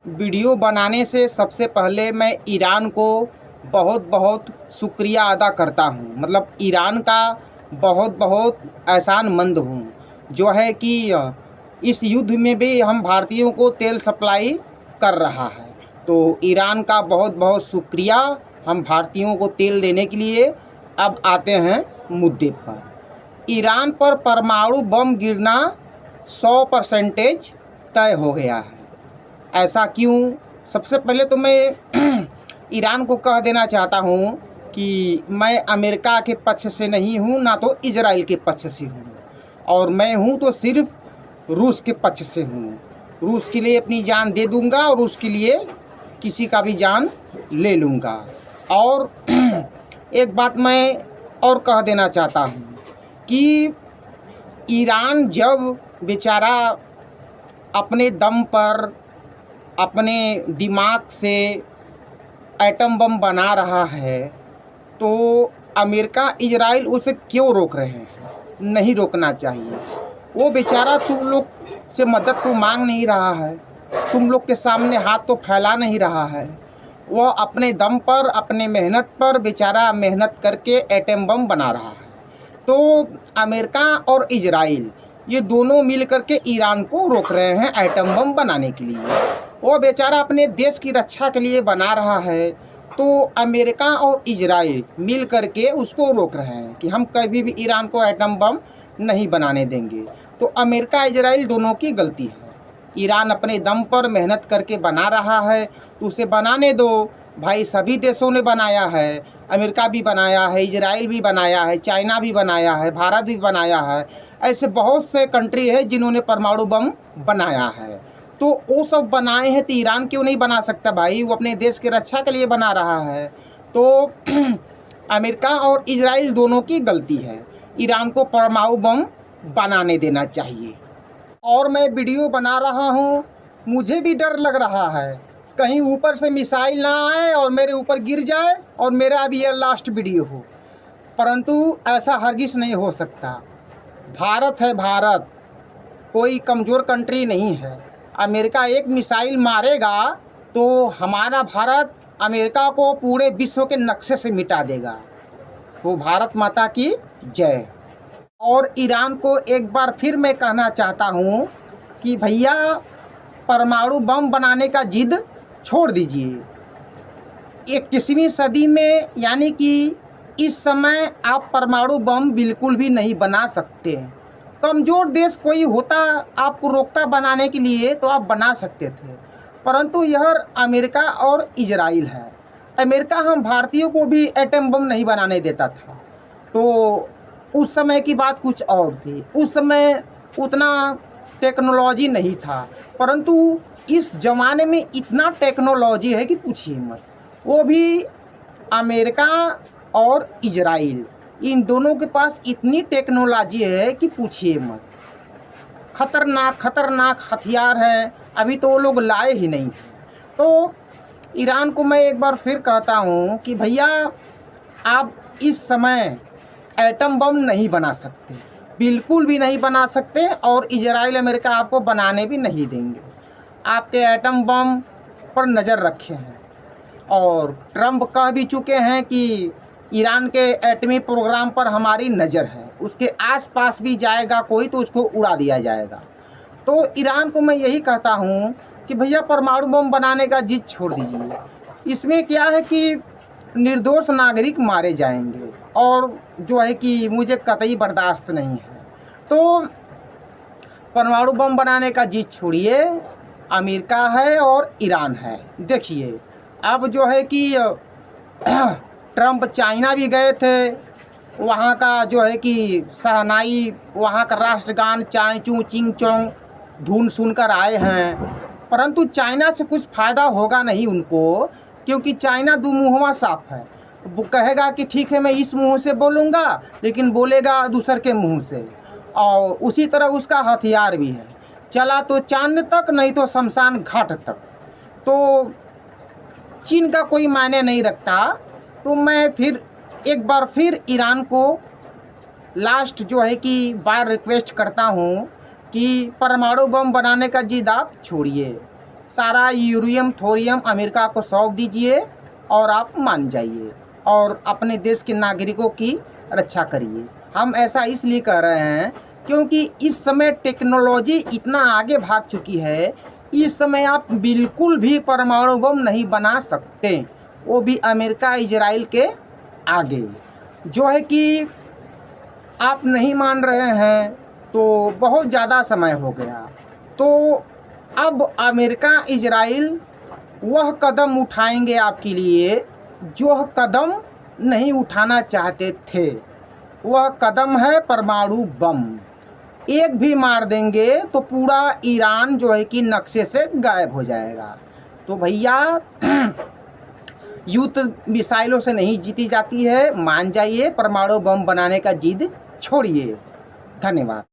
Video बनाने से सबसे पहले मैं ईरान को बहुत बहुत शुक्रिया अदा करता हूँ। मतलब ईरान का बहुत बहुत एहसानमंद हूँ, जो है कि इस युद्ध में भी हम भारतीयों को तेल सप्लाई कर रहा है। तो ईरान का बहुत बहुत शुक्रिया हम भारतीयों को तेल देने के लिए। अब आते हैं मुद्दे पर। ईरान पर परमाणु बम गिरना 100% तय हो गया है। ऐसा क्यों? सबसे पहले तो मैं ईरान को कह देना चाहता हूँ कि मैं अमेरिका के पक्ष से नहीं हूँ, ना तो इजराइल के पक्ष से हूँ, और मैं हूँ तो सिर्फ रूस के पक्ष से हूँ। रूस के लिए अपनी जान दे दूँगा और उसके लिए किसी का भी जान ले लूँगा। और एक बात मैं और कह देना चाहता हूँ कि ईरान जब बेचारा अपने दम पर, अपने दिमाग से एटम बम बना रहा है, तो अमेरिका इजराइल उसे क्यों रोक रहे हैं? नहीं रोकना चाहिए। वो बेचारा तुम लोग से मदद तो मांग नहीं रहा है, तुम लोग के सामने हाथ तो फैला नहीं रहा है। वह अपने दम पर, अपने मेहनत पर बेचारा मेहनत करके एटम बम बना रहा है। तो अमेरिका और इजराइल ये दोनों मिल करके ईरान को रोक रहे हैं एटम बम बनाने के लिए। वो बेचारा अपने देश की रक्षा के लिए बना रहा है, तो अमेरिका और इजराइल मिल करके उसको रोक रहे हैं कि हम कभी भी ईरान को एटम बम नहीं बनाने देंगे। तो अमेरिका इजराइल दोनों की गलती है। ईरान अपने दम पर मेहनत करके बना रहा है तो उसे बनाने दो भाई। सभी देशों ने बनाया है, अमेरिका भी बनाया है, इजराइल भी बनाया है, चाइना भी बनाया है, भारत भी बनाया है। ऐसे बहुत से कंट्री है जिन्होंने परमाणु बम बनाया है। तो वो सब बनाए हैं तो ईरान क्यों नहीं बना सकता भाई? वो अपने देश की रक्षा के लिए बना रहा है। तो अमेरिका और इजराइल दोनों की गलती है। ईरान को परमाणु बम बनाने देना चाहिए। और मैं वीडियो बना रहा हूँ, मुझे भी डर लग रहा है कहीं ऊपर से मिसाइल ना आए और मेरे ऊपर गिर जाए और मेरा भी यह लास्ट वीडियो हो। परंतु ऐसा हरगिज़ नहीं हो सकता। भारत है भारत, कोई कमज़ोर कंट्री नहीं है। अमेरिका एक मिसाइल मारेगा तो हमारा भारत अमेरिका को पूरे विश्व के नक्शे से मिटा देगा। तो भारत माता की जय। और ईरान को एक बार फिर मैं कहना चाहता हूँ कि भैया परमाणु बम बनाने का जिद छोड़ दीजिए। 21वीं सदी में, यानी कि इस समय आप परमाणु बम बिल्कुल भी नहीं बना सकते। कमज़ोर देश कोई होता आपको रोकता बनाने के लिए तो आप बना सकते थे, परंतु यह अमेरिका और इजराइल है। अमेरिका हम भारतीयों को भी एटम बम नहीं बनाने देता था। तो उस समय की बात कुछ और थी, उस समय उतना टेक्नोलॉजी नहीं था, परंतु इस ज़माने में इतना टेक्नोलॉजी है कि पूछिए मत। वो भी अमेरिका और इजराइल, इन दोनों के पास इतनी टेक्नोलॉजी है कि पूछिए मत। खतरनाक खतरनाक हथियार हैं, अभी तो वो लोग लाए ही नहीं। तो ईरान को मैं एक बार फिर कहता हूँ कि भैया आप इस समय एटम बम नहीं बना सकते, बिल्कुल भी नहीं बना सकते, और इजराइल अमेरिका आपको बनाने भी नहीं देंगे। आपके एटम बम पर नज़र रखे हैं, और ट्रंप कह भी चुके हैं कि ईरान के एटमी प्रोग्राम पर हमारी नज़र है, उसके आसपास भी जाएगा कोई तो उसको उड़ा दिया जाएगा। तो ईरान को मैं यही कहता हूँ कि भैया परमाणु बम बनाने का जिद छोड़ दीजिए। इसमें क्या है कि निर्दोष नागरिक मारे जाएंगे, और जो है कि मुझे कतई बर्दाश्त नहीं है। तो परमाणु बम बनाने का जिद छोड़िए। अमेरिका है और ईरान है। देखिए अब जो है कि ट्रंप चाइना भी गए थे, वहाँ का जो है कि शहनाई, वहाँ का राष्ट्रगान चाय चू चिंग चोंग धुन सुनकर आए हैं, परंतु चाइना से कुछ फ़ायदा होगा नहीं उनको, क्योंकि चाइना दुमुंहवा साफ है। वो कहेगा कि ठीक है मैं इस मुंह से बोलूँगा, लेकिन बोलेगा दूसर के मुंह से। और उसी तरह उसका हथियार भी है, चला तो चांद तक, नहीं तो शमशान घाट तक। तो चीन का कोई मायने नहीं रखता। तो मैं फिर एक बार फिर ईरान को लास्ट जो है कि बार रिक्वेस्ट करता हूँ कि परमाणु बम बनाने का जिद आप छोड़िए। सारा यूरेनियम थोरियम अमेरिका को सौंप दीजिए और आप मान जाइए और अपने देश के नागरिकों की रक्षा करिए। हम ऐसा इसलिए कह रहे हैं क्योंकि इस समय टेक्नोलॉजी इतना आगे भाग चुकी है, इस समय आप बिल्कुल भी परमाणु बम नहीं बना सकते, वो भी अमेरिका इजराइल के आगे। जो है कि आप नहीं मान रहे हैं तो बहुत ज़्यादा समय हो गया। तो अब अमेरिका इजराइल वह कदम उठाएंगे आपके लिए जो कदम नहीं उठाना चाहते थे। वह कदम है परमाणु बम। एक भी मार देंगे तो पूरा ईरान जो है कि नक्शे से गायब हो जाएगा। तो भैया युद्ध मिसाइलों से नहीं जीती जाती है, मान जाइए, परमाणु बम बनाने का जिद छोड़िए। धन्यवाद।